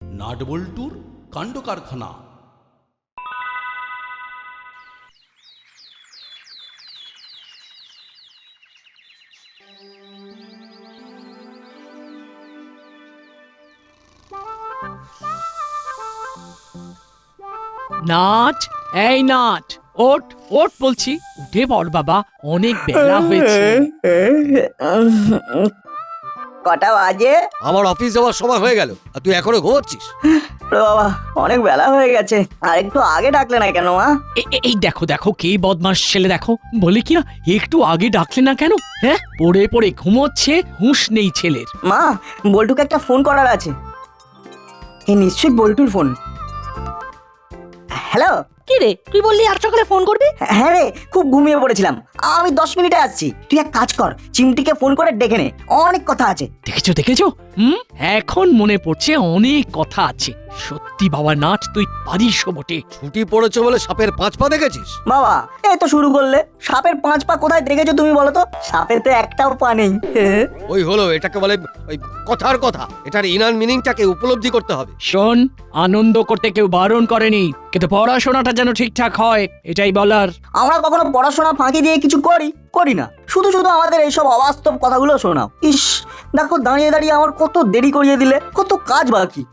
নাটবল্টুর কাণ্ড কারখানা। নাট, এই নাট, ওঠ ওঠ বলছি, উঠে পড় বাবা, অনেক বেলা হয়েছে। কটা বাজে? আমার অফিস যাওয়ার সময় হয়ে গেল আর তুই এখনো ঘুমোচ্ছিস? ওরে বাবা, অনেক বেলা হয়ে গেছে। আর একটু আগে ডাকলে না কেন মা? এই দেখো দেখো, কে বদমাস ছেলে দেখো, বলে কি না একটু আগে ডাকলে না কেন? হ্যাঁ, পড়ে পড়ে ঘুমোচ্ছে, হুঁশ নেই ছেলের। মা, বল্টুকে একটা ফোন করার আছে। এই নিশ্চয়ই বল্টুর ফোন। হ্যালো। কি রে, তুই বললি আজ সকালে ফোন করবি? হ্যাঁ রে, খুব ঘুমিয়ে পড়েছিলাম। আমি 10 মিনিটে আসছি। তুই এক কাজ কর, চিমটিকে ফোন করে ডেকে নে, অনেক কথা আছে। দেখেছো দেখেছো, এখন মনে পড়ছে অনেক কথা আছে। সত্যি বাবা নাট, তুই পারিস বটে। ছুটি পড়েছে বলে সাপের 5 পা দেখেছিস? বাবা, এই তো শুরু করলে। সাপের 5 পা কোথায় দেখেছো তুমি বলো তো? সাপের তো একটাও পা নেই। ওই হলো, এটাকে বলে ওই কথার কথা। এটার ইনার মিনিংটাকে উপলব্ধি করতে হবে। শোন, আনন্দ করতে কেউ বারণ করেনি, কিন্তু পড়াশোনাটা যেন ঠিকঠাক হয়, এটাই বলার। আমরা কখনো পড়াশোনা ফাঁকি দিয়ে কিছু করি না। শুধু শুধু আমাদের এইসব অবাস্তব কথাগুলো শোনাও। ইস, দেখো দাঁড়িয়ে দাঁড়িয়ে আমার কত দেরি করিয়ে দিলে, কত কাজ বাকি।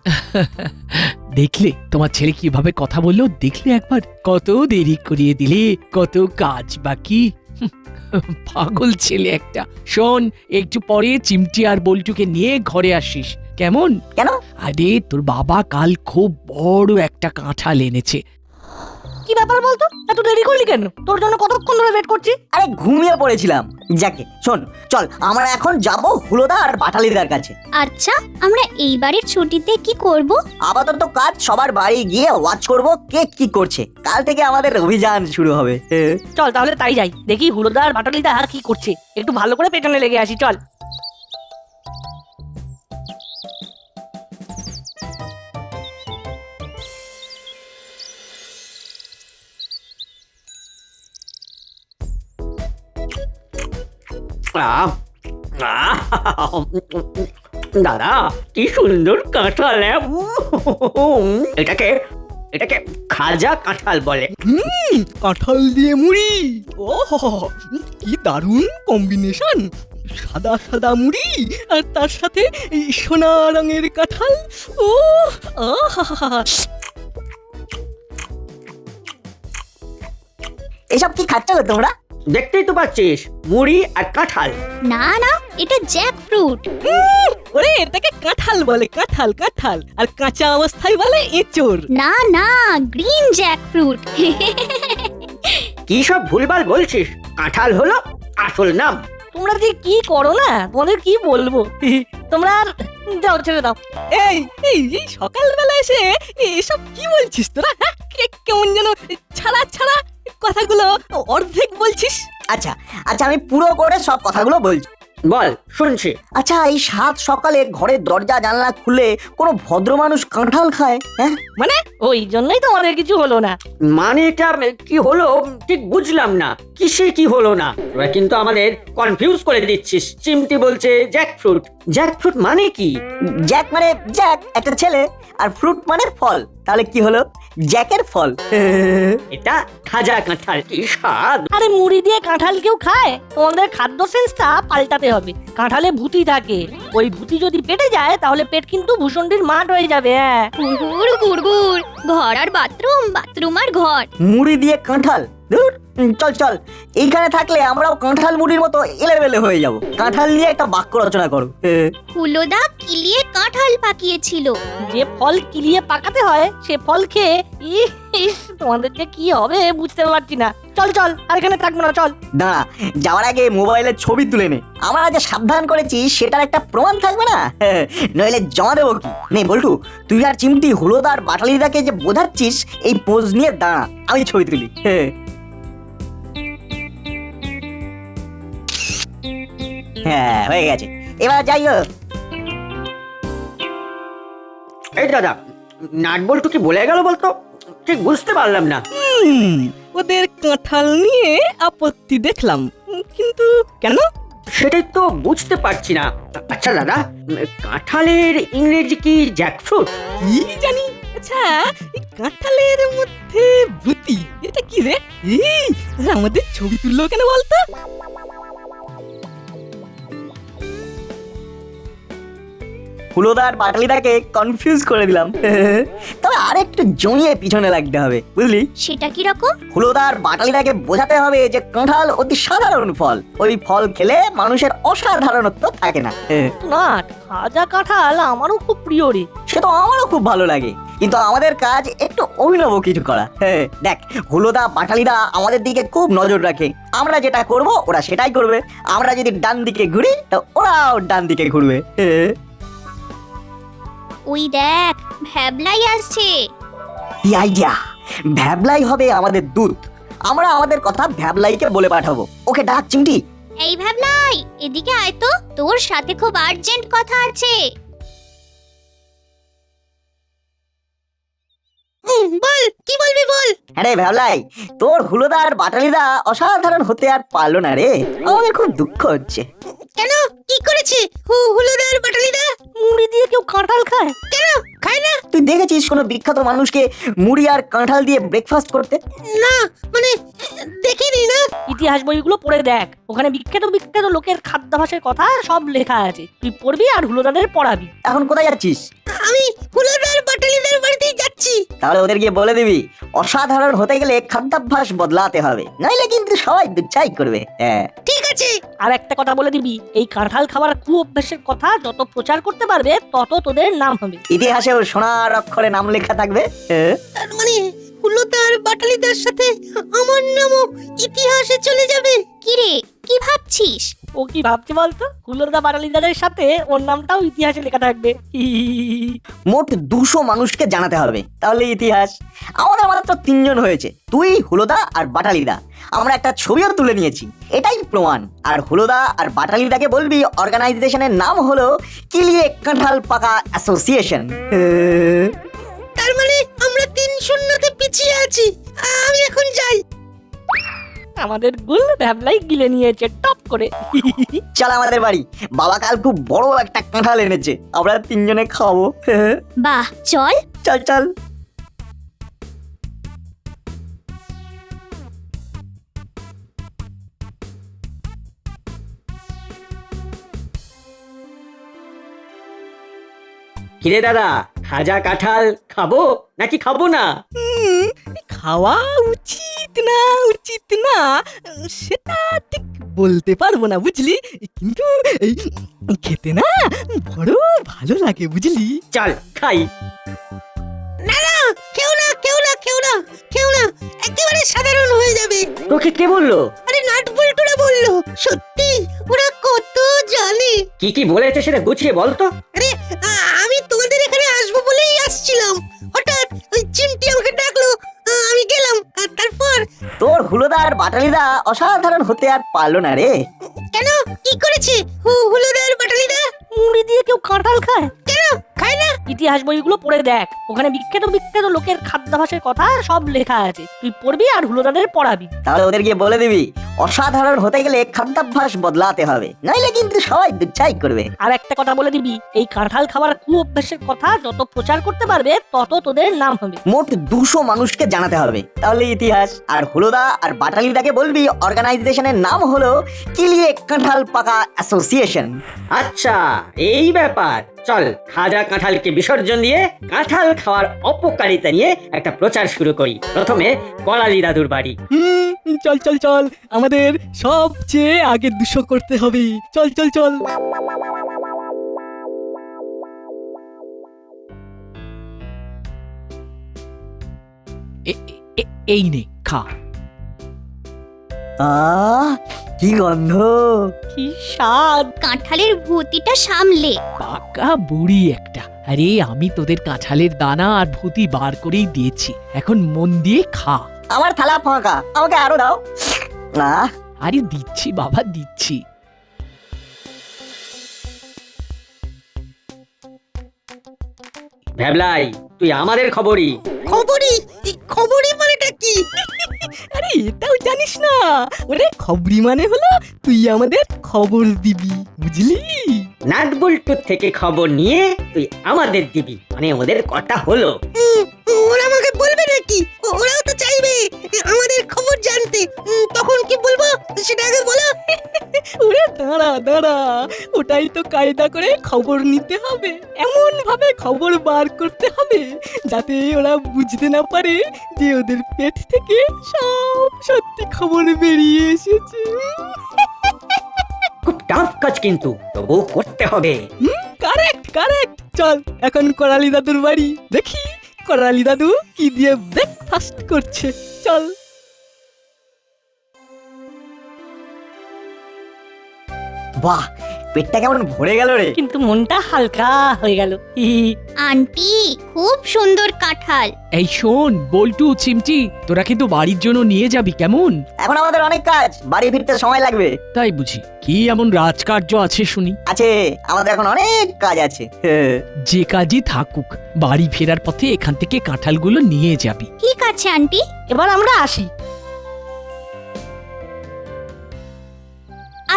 দেখলে তোমার ছেলে কিভাবে কথা বললো? দেখলে একবার, কত দেরি করিয়ে দিলে, কত কাজ বাকি। পাগল ছেলে একটা। শোন, একটু পরে চিমটি আর বল্টুকে নিয়ে ঘরে আসিস, কেমন? কেন? আরে তোর বাবা কাল খুব বড় একটা কাঁঠাল এনেছে। কি ব্যাপার বলতো, এত দেরি করলি কেন? তোর জন্য কতক্ষণ ধরে ওয়েট করছি। আরে ঘুমিয়ে পড়েছিলাম। যাকে শোন, চল আমরা এখন যাব হুলোদা আর বাটালিদার কাছে। আচ্ছা, আমরা এইবারের ছুটিতে কি করব? আপাতত কাজ সবার বাড়ি গিয়ে ওয়াচ করব কে কি করছে। কাল থেকে আমাদের অভিযান শুরু হবে। চল তাহলে তাই যাই, দেখি হুলোদার বাটালিদা আর কি করছে, একটু ভালো করে পেছনে লেগে আসি, চল। দাদা, কি সুন্দর কাঁঠাল! এটাকে এটাকে খাজা কাঁঠাল বলে। কাঁঠাল দিয়ে মুড়ি, ও কি দারুণ কম্বিনেশন! সাদা সাদা মুড়ি আর তার সাথে এই সোনা রঙের কাঁঠাল। ও আহা! এসব কি খাচ্ছ গো তোমরা? দেখতেই তো পাচ্ছিস, মুড়ি আর কাঁঠাল। না না, এটা জ্যাক ফ্রুট। ওরে, এটাকে কাঁঠাল বলে, কাঁঠাল কাঁঠাল, আর কাঁচা অবস্থায় বলে এঁচোড়। না না, গ্রিন জ্যাক ফ্রুট। কি সব ভুলভাল বলছিস? কাঁঠাল হলো আসল নাম। তোমরা যে কি করো না, তোমাদের কি বলবো। তোমরা আর যাও, ছেড়ে দাও। এই এই এই সকালবেলা এসে এসব কি বলছিস তোরা? হ্যাঁ, কেমন যেন ছাড়া ছাড়া কথাগুলো অর্ধেক বলছিস। আচ্ছা আচ্ছা, আমি পুরো করে সব কথাগুলো বলছি। বল, শুনছি। আচ্ছা, এই 7 সকালে ঘরের দরজা জানলা খুলে কোনো ভদ্র মানুষ কাঁঠাল খায়? হ্যাঁ, মানে ওই জন্যই তোমাদের কিছু হলো না। মানে এটা কি হলো ঠিক বুঝলাম না। কিসে কি হলো না? তোরা কিন্তু আমাদের কনফিউজ করে দিচ্ছিস। চিমটি বলছে জ্যাকফ্রুট। জ্যাকফ্রুট মানে কি? জ্যাক মানে জ্যাক, একটা ছেলে, আর ফ্রুট মানে ফল। তাহলে কি হলো? জ্যাকের ফল। এটা খাজা কাঁঠাল। কি স্বাদ! আরে মুড়ি দিয়ে কাঁঠাল কেউ খায়? তোমাদের খাদ্য সেন্সটা পাল্টাতে হবে। কাঁঠালে ভূতি থাকে, ওই ভূতি যদি পেটে যায় তাহলে পেট কিন্তু ভূষণ্ডির মাঠ হয়ে যাবে। হ্যাঁ, গুড়গুড় গুড়গুড়, ঘর আর বাথরুম, বাথরুম আর ঘর। মুড়ি দিয়ে কাঁঠাল, ধুর। চল চল, এইখানে থাকলে আমরাও কাঁঠাল মুড়ির মতো এলেবেলে হয়ে যাব। কাঁঠাল নিয়ে একটা বাক্য রচনা করো। হুলোদা কিলিয়ে কাঁঠাল পাকিয়েছিল। যে ফল কিলিয়ে পাকাতে হয় সে ফল খেয়ে ইস, তোমাদের যে কি হবে বুঝতে পারছি না। চল চল, আর এখানে থাকবো না, চল। দাঁড়া, যাওয়ার আগে মোবাইলের ছবি তুলে নে। আমরা যে সাবধান করেছি সেটার একটা প্রমাণ থাকবে না? নইলে জমা দেবো কি? নে বল্টু, তুই আর চিমটি হুলোদার বাটালিদাকে যে বোঝাচ্ছিস, এই পোজ নিয়ে দাঁড়া, আমি ছবি তুলি। হ্যাঁ, হয়ে গেছে, এবার যাই হোক। এই দাদা, নাট বল্টু কি বলে গেল বলতো? ঠিক বুঝতে পারলাম না। ওদের কাঁঠাল নিয়ে আপত্তি দেখলাম, কিন্তু কেন? সেটাই তো বুঝতে পারছি না। আচ্ছা দাদা, কাঁঠালের ইংরেজি কি জ্যাকফ্রুট? কি জানি। আচ্ছা, এই কাঁঠালের মধ্যে ভূতি, এটা কি রে? এই আমাদের ছবি তুললো কেন বলতো? হুলোদার বাটালিদাকে কনফিউজ করে দিলাম। তবে আরেকটু জমিয়ে পিছনে লাগতে হবে, বুঝলি? সেটা কি রকম? হুলোদার বাটালিদাকে বোঝাতে হবে যে কাঁঠাল অতি সাধারণ ফল, ওই ফল খেলে মানুষের অসাধারণত্ব থাকে না। না, খাজা কাঁঠাল আমারও খুব প্রিয় রে। সে তো আমারও খুব ভালো লাগে, কিন্তু আমাদের কাজ একটু অভিনব কিছু করা। দেখ, হুলোদা বাটালিদা আমাদের দিকে খুব নজর রাখে, আমরা যেটা করব ওরা সেটাই করবে। আমরা যদি ডান দিকে ঘুরি তো ওরাও ডান দিকে ঘুরবে। ওই দেখ, ভ্যাবলাই আসছে। কি আইডিয়া! ভ্যাবলাই হবে আমাদের দূত, আমরা আমাদের কথা ভ্যাবলাইকে বলে পাঠাবো। ওকে ডাক চিমটি। এই ভ্যাবলাই, এদিকে আয় তো, তোর সাথে খুব আর্জেন্ট কথা আছে। বল, কি বলবি বল। আরে ভ্যাবলাই, তোর হুলোদা আর বাটালিদা অসাধারণ হতে আর পারলো না রে, আমাদের খুব দুঃখ হচ্ছে। কেন, কি করেছে হুলুদার বাটালিদা? মুড়ি দিয়ে কেউ কাঁঠাল খায়? কেন খায় না? তুই দেখেছিস কোনো বিখ্যাত মানুষকে মুড়ি আর কাঁঠাল দিয়ে ব্রেকফাস্ট করতে? না, মানে দেখিনি না। ইতিহাস বইগুলো পড়ে দেখ, ওখানে বিখ্যাত বিখ্যাত লোকের খাদ্যাভ্যাসের কথা সব লেখা আছে। তুই পড়বি আর হুলোদাদের পড়াবি। এখন কোথায় যাচ্ছিস? আমি হুলুদার বাটালিদার বাড়িতেই যাচ্ছি। তাহলে ওদের গিয়ে বলে দিবি অসাধারণ হতে গেলে খাদ্যাভ্যাস বদলাতে হবে, নইলে কিন্তু সবাই দুচ্ছাই করবে। হ্যাঁ, ঠিক আছে। আর একটা কথা বলে দিবি, এই কাঁঠাল খাবার কুঅভ্যাসের কথা যত প্রচার করতে পারবে তত তোদের নাম হবে। ইতিহাসেও সোনার অক্ষরে নাম লেখা থাকবে। তার মানে হুলুদার বাটালিদার সাথে আমার নামও ইতিহাসে চলে যাবে। কি রে, কি ভাবছিস? ও কি ভাবছে বলতো? হুলোদা বাটালিদাদের সাথে ওর নামটাও ইতিহাসে লেখা থাকবে। মোট 200 মানুষকে জানাতে হবে, তাহলে ইতিহাস। আমাদের মাত্র 3 জন হয়েছে, তুই, হুলোদা আর বাটালিদা। আমরা একটা ছবিও তুলে নিয়েছি, এটাই প্রমাণ। আর হুলোদা আর বাটালিদাকে বলবি অর্গানাইজেশনের নাম হলো কিলিয়ে কাঁঠাল পাকা অ্যাসোসিয়েশন। তার মানে আমরা 3-0-তে পিছিয়ে আছি। আমি এখন যাই। আমাদের গুল ভ্যাবলাই গিলে নিয়েছে টপ করে। চল আমাদের বাড়ি, বাবা কাল খুব বড় একটা কাঁঠাল এনেছে, আমরা 3 জনে খাবো। বাহ, চল। চল চল। কিরে দাদা, খাজা কাঁঠাল খাবো নাকি খাবো না? খাওয়া উচিত না সেটা ঠিক বলতে পারবো না, বুঝলি, কিন্তু এই খেতে না বড় ভালো লাগে, বুঝলি। চল খাই। কেউ না, কেউ না, কেউ না, কেউ না, একেবারে সাধারণ হয়ে যাবে। তোকে কে বললো? আরে নাট বল্টুরা বললো। সত্যি, ওরা কত জানে। কি কি বলেছে সেটা গুছিয়ে বল তো। আরে আমি তোমাদের এখানে আসবো বলেই আসছিলাম, হঠাৎ ওই চিমটি আমাকে ডাকলো, আমি গেলাম। আর তারপর তোর হুলোদা আর বাটালিদা অসাধারণ হতে আর পারলো না রে। কেন, কি করেছে হুলুদার বাটালিদা? মুড়ি দিয়ে কেউ কাঁঠাল খায়? কেন খায় না? ইতিহাস বইগুলো পড়ে দেখ, ওখানে বিখ্যাত বিখ্যাত লোকের খাদ্যাভ্যাসের কথা সব লেখা আছে। তুই পড়বি আর হুলোদাদের পড়াবি। তাহলে ওদের গিয়ে বলে দিবি অসাধারণ হতে গেলে খাদ্যাভ্যাস বদলাতে হবে, নইলে কিন্তু সবাই দুচ্ছাই করবে। আর একটা কথা বলে দিবি, এই কাঁঠাল খাবার কুঅভ্যাসের কথা যত প্রচার করতে পারবে তত তোদের নাম হবে। মোট 200 মানুষকে জানাতে হবে, তাহলে ইতিহাস। আর হুলোদা আর বাটালিদাকে বলবি অর্গানাইজেশনের নাম হলো কিলিয়ে কাঁঠাল পাকা অ্যাসোসিয়েশন। আচ্ছা, এই ব্যাপার। চল, খাজা কাঁঠালকে বিসর্জন দিয়ে কাঁঠাল খাওয়ার অপকারিতা নিয়ে একটা প্রচার শুরু করি। প্রথমে কলালি দাদুর বাড়ি। চল চল চল, আমাদের সবচেয়ে আগে 200 করতে হবে। চল চল চল। এই নে খা। কি গন্ধ! কি স্বাদ! কাঁঠালের ভূতিটা সামলে। পাকা বুড়ি একটা। আরে আমি তোদের কাঁঠালের দানা আর ভূতি বার করেই দিয়েছি, এখন মন দিয়ে খা। আমার থালা ফাঁকা, আমাকে আরো দাও। আরে দিচ্ছি বাবা, দিচ্ছি। ভ্যাবলাই, তুই আমাদের খবরই। খবরই? খবরই মানেটা কি? আরে এটাও জানিস না? ওরে খবরি মানে হলো তুই আমাদের খবর দিবি, বুঝলি? নাটবল্টুর থেকে খবর নিয়ে তুই আমাদের দিবি, মানে ওদের কথা হলো। ওরা আমাকে বলবে নাকি? ওরাও তো চাইবে আমাদের খবর জানতে। তখন কি বলবো সেটা আগে বলো। ওরে দাঁড়া দাঁড়া, ওটাই তো কায়দা করে খবর নিতে হবে, এমন ভাবে খবর বার করতে হবে যাতে ওরা বুঝতে না পারে যে ওদের পেট থেকে সব সত্যি খবর বেরিয়ে এসেছে। খুব টাফ কাজ কিন্তু তবুও করতে হবে। Correct correct. চল এখন করালি দাদুর বাড়ি, দেখি করালি দাদু কি দিয়ে ব্রেকফাস্ট করছে। চল। বাহ, পেটটা কেমন ভরে গেল রে। কিন্তু মনটা হালকা হয়ে গেল। আন্টি খুব সুন্দর কাঁঠাল। এই শোন বল্টু চিমটি, তোরা কিন্তু বাড়ির জন্য নিয়ে যাবি কেমন? এখন আমাদের অনেক কাজ, বাড়ি ফিরতে সময় লাগবে। তাই বুঝি? কি এমন রাজকার্য আছে শুনি? আছে, আমাদের এখন অনেক কাজ আছে। যে কাজই থাকুক, বাড়ি ফেরার পথে এখান থেকে কাঁঠালগুলো নিয়ে যাবি। ঠিক আছে আন্টি। এবার আমরা আসি।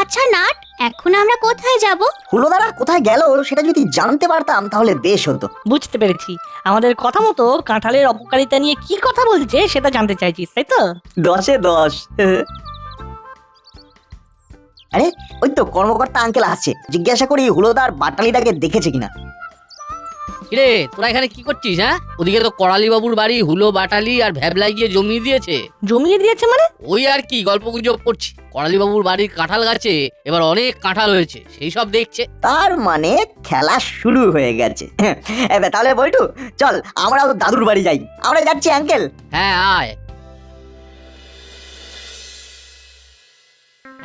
আচ্ছা নাট, এখন আমরা কোথায় যাব? হুলোদারা কোথায় গেল সেটা যদি জানতে পারতাম তাহলে বেশ হতো। বুঝতে পেরেছি, আমাদের কথা মতো কাঁঠালের অপকারিতা নিয়ে কি কথা বলছে সেটা জানতে চাইছিস, তাই তো? 10-এ 10। আরে ওই তো কর্মকর্তা আঙ্কেল আসছে, জিজ্ঞাসা করি হুলোদার বাটালিটাকে দেখেছে কিনা। কিরে তোরা এখানে কি করছিস? হ্যাঁ, ওদিকে তো করালি বাবুর বাড়ি হুলো বাটালি আর ভ্যাবলাই গিয়ে জমিয়ে দিয়েছে। জমিয়ে দিয়েছে মানে? ওই আর কি গল্প গুজব করছি। করালি বাবুর বাড়ির কাঁঠাল গাছে এবার অনেক কাঁঠাল হয়েছে, সেই সব দেখছে। তার মানে খেলা শুরু হয়ে গেছে। তাহলে বইটু চল, আমরাও দাদুর বাড়ি যাই। আমরা যাচ্ছি আঙ্কেল। হ্যাঁ আয়।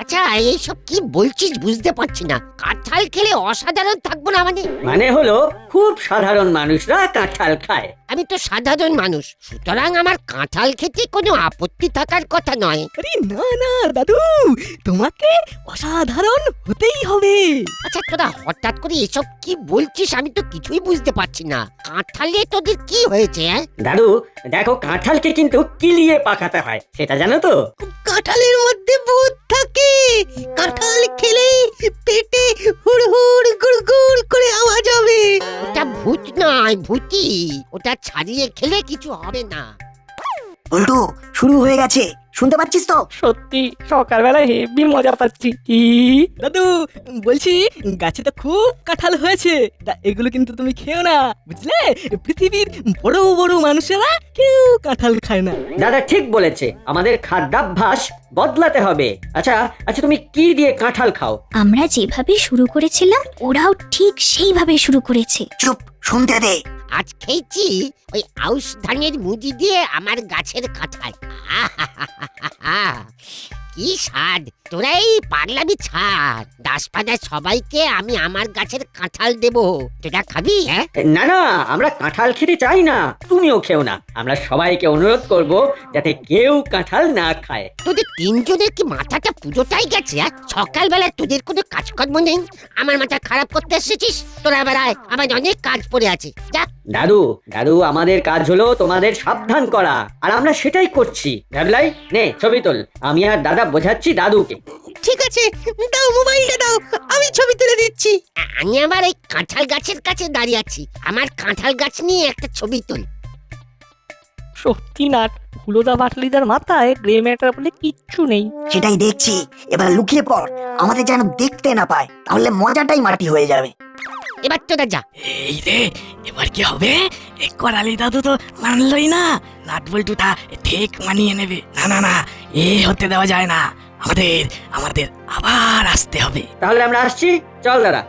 আচ্ছা এইসব কি বলছিস বুঝতে পারছি না। কাঁঠাল খেলে অসাধারণ থাকবো না মানে হলো খুব সাধারণ মানুষরা কাঁঠাল খায়। আমি তো সাধারণ মানুষ, সুতরাং আমার কাঁঠাল খেতে কোনো আপত্তি থাকার কথা নয়। আরে না না দাদু, তোমাকে অসাধারণ হতেই হবে। আচ্ছা তোরা হঠাৎ করে এসব কি বলছিস, আমি তো কিছুই বুঝতে পারছি না। কাঁঠালে তোদের কি হয়েছে? দাদু দেখো, কাঁঠালকে কিন্তু কিলিয়ে পাকাতে হয়, সেটা জানো তো? কাঁঠালের মধ্যে ভূত থাকে। কাঁঠাল খেলে পেটে হুড়হুড় গুড়গুড় করে আওয়াজ হবে। ওটা ভূত নয়, ভূতি। ওটা ছাড়িয়ে খেলে কিছু হবে না। উল্টু শুরু হয়ে গেছে, শুনতে পাচ্ছিস তো? সত্যি সকালবেলায় হেভি মজা পাচ্ছি। দাদু বলছি, গাছে তো খুব কাঁঠাল হয়েছে, তা এগুলো কিন্তু তুমি খেও না, বুঝলে? পৃথিবীর বড় বড় মানুষেরা কেউ কাঁঠাল খায় না। দাদা ঠিক বলেছে, আমাদের খাদ্যাভ্যাস বদলাতে হবে। আচ্ছা আচ্ছা, তুমি কি দিয়ে কাঁঠাল খাও? আমরা যেভাবে শুরু করেছিলাম ওরাও ঠিক সেইভাবে শুরু করেছে। চুপ, শুনতে দে। আজ খেয়েছি ওই আউশ ধানের মুড়ি দিয়ে আমার গাছের কাঁঠাল। আহাহাহাহা। কি স্বাদ! তোরা এই পাগলামি ছাড়। দাসপাড়ার সবাইকে আমি আমার গাছের কাঁঠাল দেব, তোরা খাবি? হ্যাঁ, না না, আমরা কাঁঠাল খেতে চাই না, তুমিও খেও না। আমরা সবাইকে অনুরোধ করব যাতে কেউ কাঁঠাল না খায়। তোদের তিনজনের কি মাথাটা পুরোটাই গেছে? সকালবেলা তোদের কোনো কাজকর্ম নেই, আমার মাথা খারাপ করতে এসেছিস? তোরা আবার আয়, আমার অনেক কাজ পড়ে আছে। যা। দাদু দাদু, আমাদের কাজ হলো তোমাদের সাবধান করা, আর আমরা সেটাই করছি। ভ্যাবলাই নে ছবি তোল, আমি আর দাদা বোঝাচ্ছি দাদুকে। ঠিক আছে, দাও মোবাইলটা দাও, আমি ছবি তুলে দিচ্ছি। আমি আবার এই কাঁঠাল গাছের কাছে দাঁড়িয়ে আছি, আমার কাঁঠাল গাছ নিয়ে একটা ছবি তোল। সত্যি নাট, হুলোদা বাটলিদার মাথায় গ্রে ম্যাটার বলে কিচ্ছু নেই। সেটাই দেখছি, এবার লুকিয়ে পড়, আমাদের যেন দেখতে না পায়, তাহলে মজাটাই মাটি হয়ে যাবে। এবার তোরা যা। এই রে, এবার কি হবে? করালি দাদু তো মানলই না, নাট বল্টুটা ঠিক মানিয়ে নেবে। না না না, এ হতে দেওয়া যায় না, আমাদের আমাদের আবার আসতে হবে। তাহলে আমরা আসছি, চল দাদা।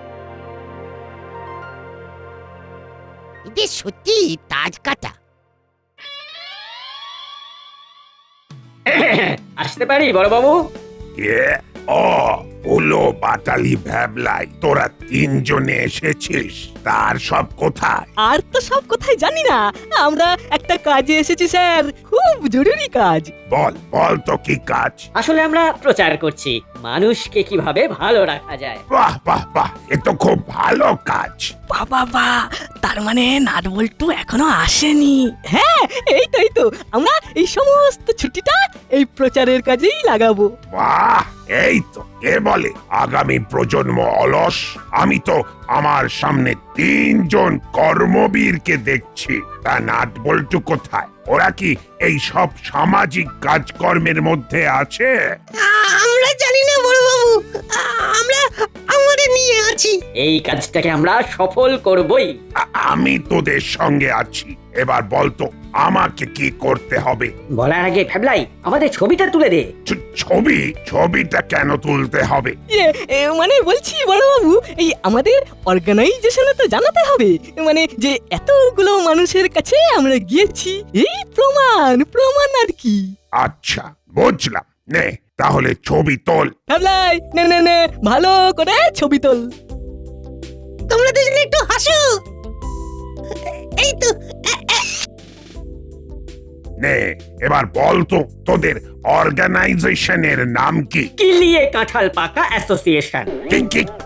এদের সত্যি তাজ কাটা। আসতে পারি বড় বাবু? হলো বাটালি ভ্যাবলাই, তোরা তিনজনে এসেছিস, তার সব কোথায়? আর তো সব কোথায় জানি না, আমরা একটা কাজে এসেছি স্যার, খুব জরুরি কাজ। বল বল তো কি কাজ? আসলে আমরা প্রচার করছি মানুষকে কিভাবে ভালো রাখা যায়। বাহ বাহ বাহ, এ তো খুব ভালো কাজ। বাবা, তার মানে নাটবল্টু এখনো আসেনি? হ্যাঁ, এই তো আমরা এই সমস্ত ছুটিটা এই প্রচারের কাজেই লাগাবো। বাহ, এই তো কে বলে আগামী প্রজন্ম অলস? আমি তো আমার সামনে তিনজন কর্মবীরকে দেখছি, তা নাটবল্টু কোথায়? ওরা কি এই সব সামাজিক কাজকর্মের মধ্যে আছে? আমরা জানি না বড়বাবু, আমরা আমাদের নিয়ে আছি। এই কাজটাকে আমরা সফল করবই। আমি তোদের সঙ্গে আছি, এবার বলতো আমাকে কি করতে হবে? বলার আগে ভ্যাবলাই, আমাদের ছবিটা তুলে দে। ছবিটা কেন তুলতে হবে? মানে বলছি বড়বাবু, এই আমাদের অর্গানাইজেশনে তো জানাতে হবে, মানে যে এতগুলো মানুষের কাছে আমরা গিয়েছি, এই প্রমাণ আর কি। আচ্ছা বুঝলাম, নে তাহলে ছবি তোল। ভাবলাই, নে ভালো করে ছবি তোল। তোমরা দুজনে একটু হাসো। এই তো নে এবার বল তো তোদের অর্গানাইজেশনের নাম কি? কিলিয়ে কাঁঠাল পাকা অ্যাসোসিয়েশন।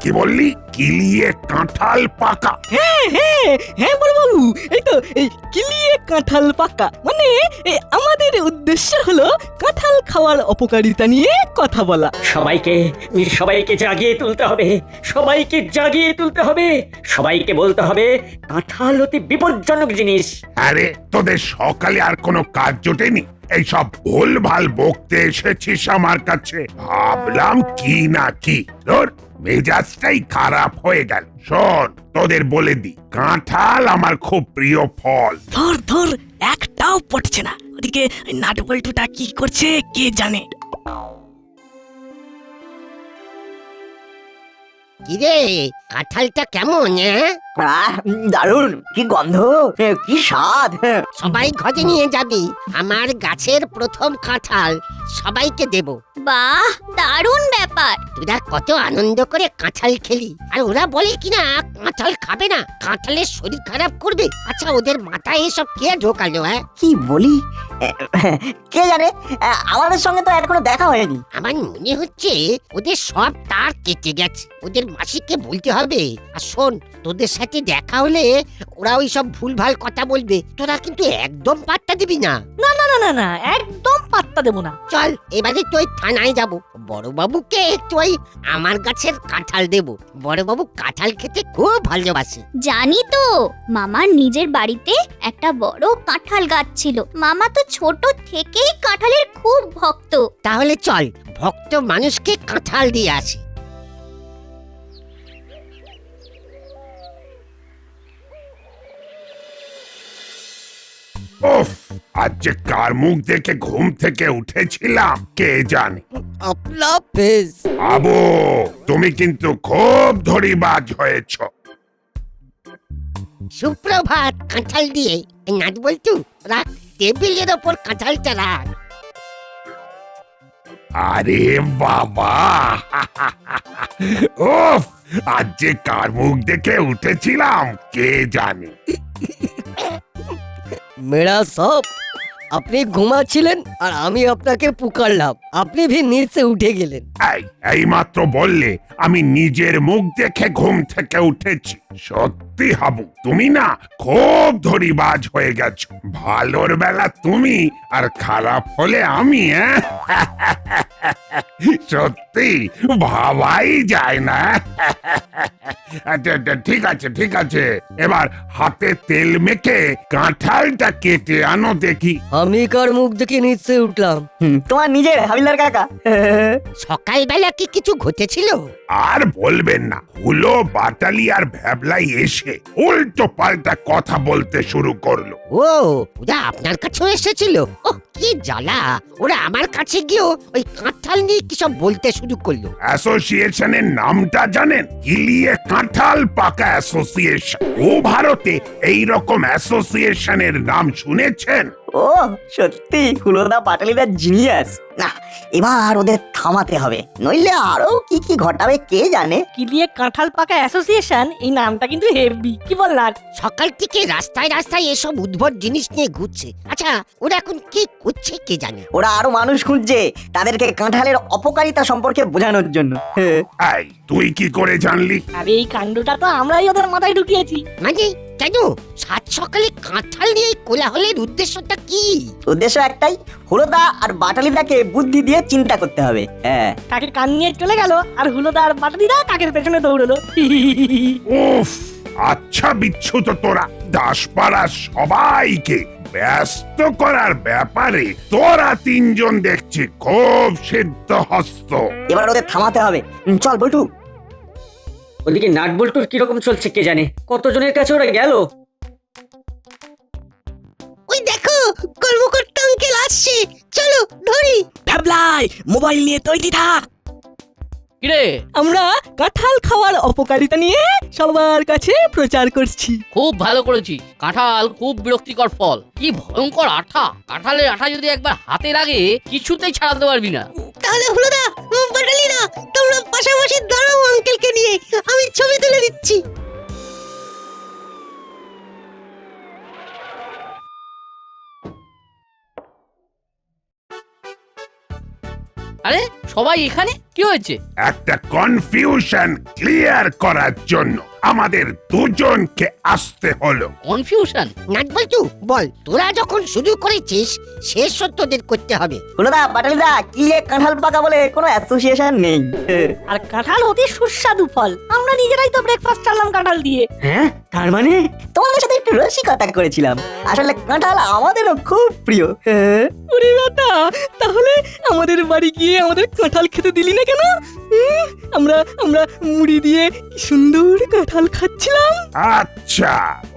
কি বললি? কিলিয়ে কাঁঠাল পাকা? হ্যাঁ বড়বাবু, এই তো এই কিলিয়ে কাঁঠাল পাকা, মানে আমাদের উদ্দেশ্য হলো কাঁঠাল খাওয়ার অপকারিতা নিয়ে কথা বলা। সবাইকে জাগিয়ে তুলতে হবে, সবাইকে বলতে হবে কাঁঠাল অতি বিপজ্জনক জিনিস। আরে তোদের সকালে আর কোনো কাজ জোটেনি? এইসব ভুলভাল বকতে এসেছিস আমার কাছে? ভাবলাম কি না কি, তোর মেজাজটাই খারাপ হয়ে গেল। শোন, তোদের বলে দি, কাঁঠাল আমার খুব প্রিয় ফল। ধর একটাও পড়ছে না, ওদিকে নাটবল্টুটা কি করছে কে জানে। কিরে, কাঁঠালটা কেমন? দারুণ, কি গন্ধ, কি স্বাদ। সবাই ঘরে নিয়ে যাবি, আমার গাছের প্রথম কাঁঠাল সবাইকে দেব। বাহ, দারুণ ব্যাপার। তোরা কত আনন্দ করে কাঁঠাল খেলি, আর ওরা বলে কিনা কাঁঠাল খাবে না, কাঁঠালের শরীর খারাপ করবে। আচ্ছা, ওদের মাথায় এসব কে ঢোকালো? কি বলি, কে জানে, আমাদের সঙ্গে তো এখনো দেখা হয়নি। আমার মনে হচ্ছে ওদের সব তার কেটে গেছে, ওদের মাসিকে বলতে হবে। আর শোন, তোদের সাথে দেখা হলে ওরা ওই সব ভুলভাল কথা বলবে, তোরা কিন্তু একদম পাত্তা দিবি না। না একদম পাত্তা দেবো না। চল এবারে তুই থানায় যাব, বড়বাবুকে একটু ওই আমার গাছের কাঁঠাল দেব। বড়বাবু কাঁঠাল খেতে খুব ভালোবাসে। জানি তো, মামার নিজের বাড়িতে একটা বড় কাঁঠাল গাছ ছিল। মামা তো ছোট থেকেই কাঁঠালের খুব ভক্ত। তাহলে চল ভক্ত মানুষকে কাঁঠাল দিয়ে আসি। উফ, আজ যে কার মুখ দেখে ঘুম থেকে উঠেছিলাম কে জানে। আবু, তুমি কিন্তু খুব ধরিবাজ হয়েছ। সুপ্রভাত। কাঁঠাল দিয়ে নাট বলতু, রাখ টেবিলের ওপর কাঁঠালটা রাখ। আরে বাবা, উফ, আজ যে কার মুখ দেখে উঠেছিলাম কে জানে। মেরা সব, আপনি ঘুমাচ্ছিলেন আর আমি আপনাকে পুকারলাম, আপনি ভি নিচে উঠে গেলেন। এই মাত্র বললে আমি নিজের মুখ দেখে ঘুম থেকে উঠেছি। সত্যি হাবু, তুমি না খুব ধরিবাজ হয়ে গেছো। ভালোর বেলা তুমি আর খারাপ হলে আমি। সত্যি ভাবাই যায় না। ঠিক আছে, এবার হাতে তেল মেখে কাঁঠালটা কেটে আনো দেখি। আমি কার মুখ দেখে নিচে উঠলাম? তোমার নিজের হাবিলদার কাকা। সকালবেলা কি কিছু ঘটেছিল? আর বলবেন না, হুলো, বাটালি আর ভ্যাবলাই এসে উল্টো পাল্টা কথা বলতে শুরু করলো। ও, ওরা আপনার কাছেও এসেছিল? ও কি জ্বালা, ওরা আমার কাছে গিয়েও ওই কাঁঠাল নিয়ে কি সব বলতে শুরু করলো। অ্যাসোসিয়েশনের নামটা জানেন? কিলিয়ে কাঁঠাল পাকা অ্যাসোসিয়েশন। ও ভারতে এই রকম অ্যাসোসিয়েশনের নাম শুনেছেন? ও সত্যি হুলোদা বাটালিদা জিনিয়াস। না, এবার ওদের থামাতে হবে, নইলে আরো কি কি ঘটাবে কে জানে। কি দিয়ে কাঁঠাল পাকা অ্যাসোসিয়েশন, এই নামটা কিন্তু হেভি, কি বল না? সকাল থেকে রাস্তায় রাস্তায় এসব উদ্ভট জিনিস নিয়ে ঘুরছে। আচ্ছা ওরা এখন কি করছে কে জানে। ওরা আরো মানুষ খুঁজছে তাদেরকে কাঁঠালের অপকারিতা সম্পর্কে বোঝানোর জন্য। এই তুই কি করে জানলি? আরে এই কাণ্ডটা তো আমরাই ওদের মাথায় ঢুকিয়েছি। মানে কেন সাত সকালে কাঁঠাল নিয়ে কোলাহলের উদ্দেশ্যটা কি? উদ্দেশ্য একটাই, হুলোদা আর বাটালিদাকে বুদ্ধি দিয়ে চিন্তা করতে হবে। হ্যাঁ, কাকের কান নিয়ে চলে গেল আর হুলোদা আর বাটালিদা কাকের পেছনে দৌড়লো। উফ, আচ্ছা বিচ্ছু তো তোরা দাসপাড়া সবাইকে ব্যস্ত করার ব্যাপারে তোরা তিনজন দেখছি খুব সিদ্ধ হস্ত। এবার ওদের থামাতে হবে। চল বল্টু। ওদিকে নাট বল্টুর কিরকম চলছে কে জানে, কতজনের কাছে ওরা গেল। ওই দেখো কর্মকর্তা আঙ্কেল আসছে, চলো ধরি। ভ্যাবলাই মোবাইল নিয়ে তৈরি থাক। কিরে আমরা কাঁঠাল খাওয়ার অপকারিতা নিয়ে সবার কাছে প্রচার করছি। খুব ভালো করেছিস। কাঁঠাল খুব বিরক্তিকর ফল, কি ভয়ঙ্কর আঠা। কাঁঠালের আঠা যদি একবার হাতে লাগে কিছুতেই ছাড়াতে পারবি না। তাহলে হুলোদা বাটালিদা তোমরা পাশাপাশি দাঁড়াও আঙ্কেলকে নিয়ে, আমি ছবি তুলে দিচ্ছি। আরে সবাই এখানে, কি হয়েছে? একটা কনফিউশন ক্লিয়ার করার জন্য আমাদের দুজনকে আসতে হলো। কনফিউশন? নাট বল্টু বল, তোরা যখন শুরু করেছিস শেষ তোদের করতে হবে। হুলোদা বাটালিদা কি এ কাঁঠাল পাকা বলে কোনো অ্যাসোসিয়েশন নেই। আর কাঁঠাল অতি সুস্বাদু ফল, আমরা নিজেরাই তো ব্রেকফাস্ট চালাম কাঁঠাল দিয়ে। হ্যাঁ তার মানে তোমাদের সাথে একটু রসিকতা করেছিলাম, আসলে কাঁঠাল আমাদেরও খুব প্রিয়। ওরে বাবা, তাহলে আমাদের বাড়ি গিয়ে আমাদের কাঁঠাল খেতে দিলি না কেন? আমরা আমরা মুড়ি দিয়ে কি সুন্দর কাঁঠাল খাচ্ছিলাম। আচ্ছা,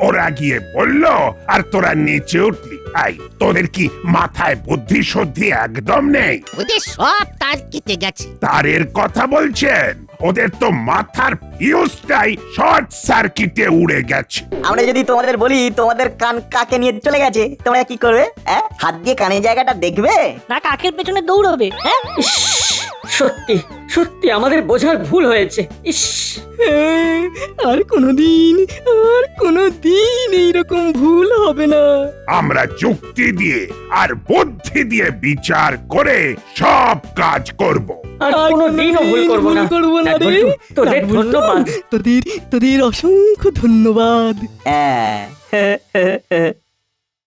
ওরা গিয়ে বললো আর তোরা নিচে উঠলি। আই তোদের কি মাথায় বুদ্ধি শুদ্ধি একদম নেই? ওদের সব তার কেটে গেছে। তারের কথা বলছেন? ওদের তো মাথার ফিউজটাই শর্ট সার্কিটে উড়ে গেছে। আমরা যদি তোমাদের বলি তোমাদের কান কাকে নিয়ে চলে গেছে, তোমরা কি করবে? হাত দিয়ে কানের জায়গাটা দেখবে না কাকের পেছনে দৌড়বে? হ্যাঁ, সত্যি সত্যি আমাদের বোঝার ভুল হয়েছে। ইস, আর কোনোদিন এইরকম ভুল হবে না। আমরা যুক্তি দিয়ে আর বুদ্ধি দিয়ে বিচার করে সব কাজ করব। আর কোনোদিনও ভুল করবো না। নাট রে। বল্টু, তোদের ধন্যবাদ। তোদের অসংখ্য ধন্যবাদ। হ্যাঁ